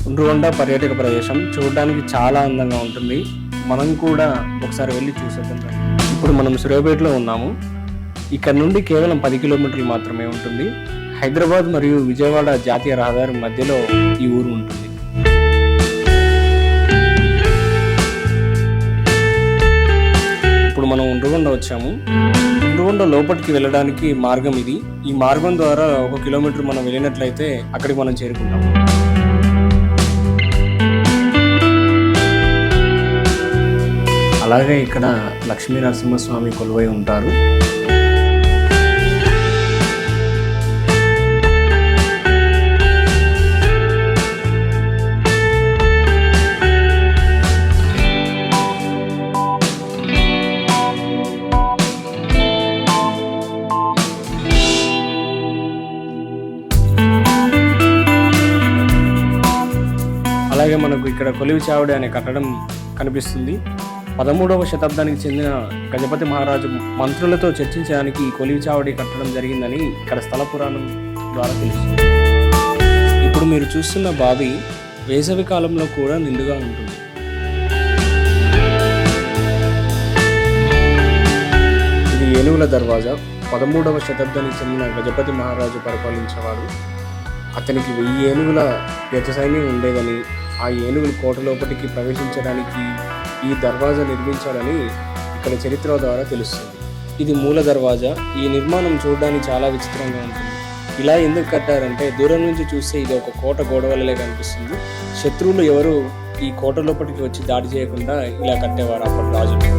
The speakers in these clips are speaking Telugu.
ఉండ్రుగొండ పర్యాటక ప్రదేశం చూడడానికి చాలా అందంగా ఉంటుంది. మనం కూడా ఒకసారి వెళ్ళి చూసేద్దాం. ఇప్పుడు మనం సూర్యాపేటలో ఉన్నాము. ఇక్కడ నుండి కేవలం 10 కిలోమీటర్లు మాత్రమే ఉంటుంది. హైదరాబాద్ మరియు విజయవాడ జాతీయ రహదారి మధ్యలో ఈ ఊరు ఉంటుంది. ఇప్పుడు మనం ఉండ్రుగొండ వచ్చాము. ఉండ్రుగొండ లోపలికి వెళ్ళడానికి మార్గం ఇది. ఈ మార్గం ద్వారా 1 కిలోమీటర్ మనం వెళ్ళినట్లయితే అక్కడికి మనం చేరుకుంటాము. అలాగే ఇక్కడ లక్ష్మీ నరసింహస్వామి కొలువై ఉంటారు. అలాగే మనకు ఇక్కడ కొలివి చావడి అనే కట్టడం కనిపిస్తుంది. 13వ శతాబ్దానికి చెందిన గజపతి మహారాజు మంత్రులతో చర్చించడానికి ఈ కొలివి చావడి కట్టడం జరిగిందని ఇక్కడ స్థల పురాణం ద్వారా తెలుస్తుంది. ఇప్పుడు మీరు చూస్తున్న బావి వేసవి కాలంలో కూడా నిండుగా ఉంటుంది. ఇది ఏనుగుల దర్వాజా. 13వ శతాబ్దానికి చెందిన గజపతి మహారాజు పరిపాలించేవాడు. అతనికి 1000 ఏనుగుల గజ సైన్యం ఉండేదని, ఆ ఏనుగులు కోట లోపలికి ప్రవేశించడానికి ఈ దర్వాజా నిర్మించాలని ఇక్కడ చరిత్ర ద్వారా తెలుస్తుంది. ఇది మూల దర్వాజా. ఈ నిర్మాణం చూడడానికి చాలా విచిత్రంగా ఉంటుంది. ఇలా ఎందుకు కట్టారంటే దూరం నుంచి చూస్తే ఇది ఒక కోట గోడ వల్లే కనిపిస్తుంది. శత్రువులు ఎవరు ఈ కోట లోపలికి వచ్చి దాడి చేయకుండా ఇలా కట్టేవారు అప్పటి రాజులు.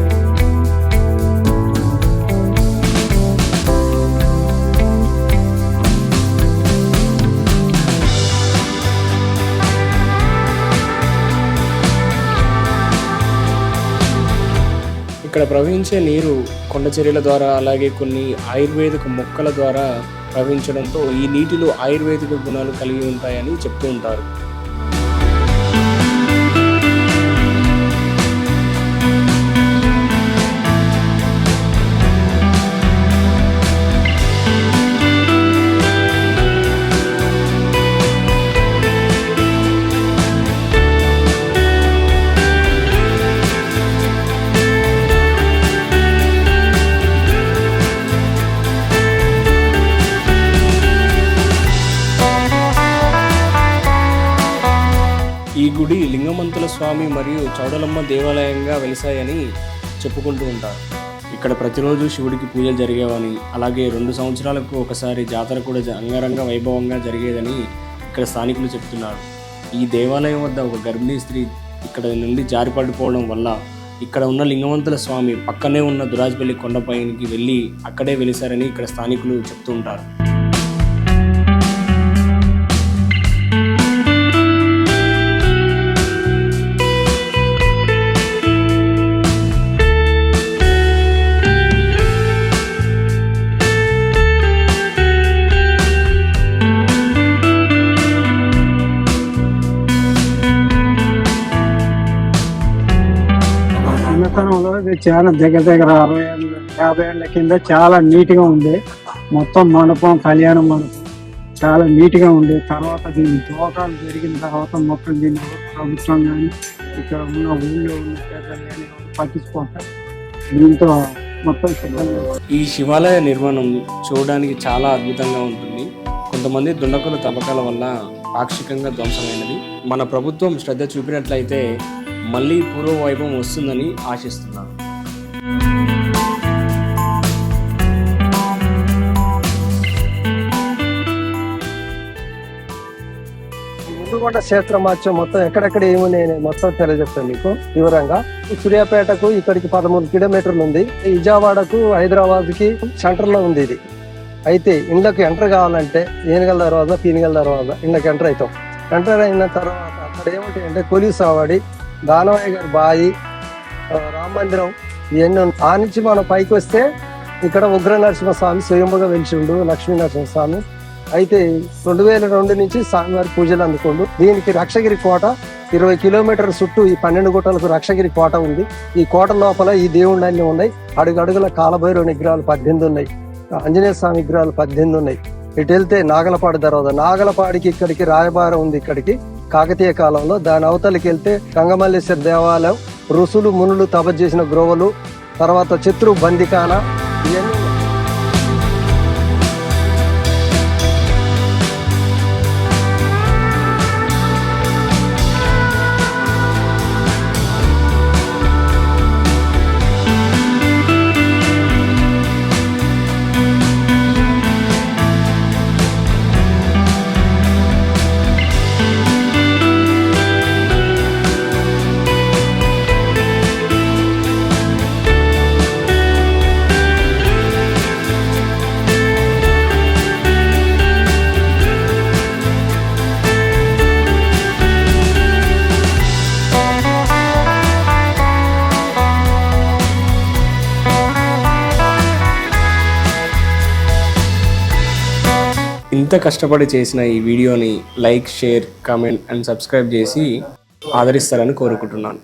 ఇక్కడ ప్రవహించే నీరు కొండ చర్యల ద్వారా అలాగే కొన్ని ఆయుర్వేదిక మొక్కల ద్వారా ప్రవహించడంతో ఈ నీటిలో ఆయుర్వేదిక గుణాలు కలిగి ఉంటాయని చెప్తూ ఉంటారు. ఈ గుడి లింగమంతుల స్వామి మరియు చౌడలమ్మ దేవాలయంగా వెలిసాయని చెప్పుకుంటూ ఉంటారు. ఇక్కడ ప్రతిరోజు శివుడికి పూజలు జరిగేవని, అలాగే 2 సంవత్సరాలకు ఒకసారి జాతర కూడా అంగరంగ వైభవంగా జరిగేదని ఇక్కడ స్థానికులు చెప్తున్నారు. ఈ దేవాలయం వద్ద ఒక గర్భిణీ స్త్రీ ఇక్కడ నుండి జారిపడిపోవడం వల్ల ఇక్కడ ఉన్న లింగమంతుల స్వామి పక్కనే ఉన్న దురాజ్పల్లి కొండపైకి వెళ్ళి అక్కడే వెలిసారని ఇక్కడ స్థానికులు చెప్తూ ఉంటారు. చిన్నతనంలో ఇది చాలా దగ్గర 50 ఏళ్ళ కింద చాలా నీట్గా ఉంది. మొత్తం మండపం, కళ్యాణ మండపం చాలా నీట్గా ఉంది. తర్వాత దీని దోకాలు జరిగిన తర్వాత మొత్తం దీన్ని ప్రభుత్వం కానీ ఇక్కడ ఉన్న ఊళ్ళో ఉన్న పేదలు కానీ పట్టించుకుంటారు. దీంతో మొత్తం ఈ శివాలయ నిర్మాణం చూడడానికి చాలా అద్భుతంగా ఉంటుంది. కొంతమంది దుండకుల తవ్వకాల వల్ల పాక్షికంగా ధ్వంసమైనది. మన ప్రభుత్వం శ్రద్ధ చూపినట్లయితే మళ్ళీ పూర్వ వైభవం వస్తుందని ఆశిస్తున్నాను. ఉండ్రుగొండ క్షేత్ర మహత్యం మొత్తం ఎక్కడెక్కడ ఏమున్నాయి మొత్తం తెలియజెప్తాను మీకు వివరంగా. సూర్యాపేటకు ఇక్కడికి 13 కిలోమీటర్లు ఉంది. విజయవాడకు, హైదరాబాద్ కి సెంటర్ లో ఉంది ఇది. అయితే ఇండ్లకు ఎంటర్ కావాలంటే ఏనుగల దర్వాజా, పీనుగల దర్వాజా ఇండ్లకు ఎంటర్ అవుతాం. ఎంటర్ అయిన తర్వాత అక్కడ ఏముంటాయంటే కొలివి సావడి, దానవయ్య గారి బాయి, రామ మందిరం ఇవన్నీ. ఆ నుంచి మనం పైకి వస్తే ఇక్కడ ఉగ్ర నరసింహస్వామి స్వయంభుగా వెలిసిండు, లక్ష్మీ నరసింహస్వామి. అయితే 2002 నుంచి స్వామివారి పూజలు అందుకుండు. దీనికి రక్షగిరి కోట 20 కిలోమీటర్ల చుట్టూ ఈ 12 గుట్టలకు రక్షగిరి కోట ఉంది. ఈ కోట లోపల ఈ దేవుళ్ళు అన్ని ఉన్నాయి. అడుగడుగుల కాలభైరవ విగ్రహాలు 18 ఉన్నాయి. ఆంజనేయ స్వామి విగ్రహాలు 18 ఉన్నాయి. ఇటు వెళ్తే నాగలపాడు దర్వాజా, నాగలపాడికి ఇక్కడికి రాయబారం ఉంది. ఇక్కడికి కాకతీయ కాలంలో. దాని అవతలికి వెళ్తే గంగమల్లేశ్వర దేవాలయం, ఋషులు మునులు తపస్సు చేసిన గ్రోవలు, తర్వాత శత్రు బందికాన, ఇవన్నీ ఇంత కష్టపడి చేసిన ఈ వీడియోని like, share, comment and subscribe చేసి ఆదరిస్తారని కోరుకుంటున్నాను.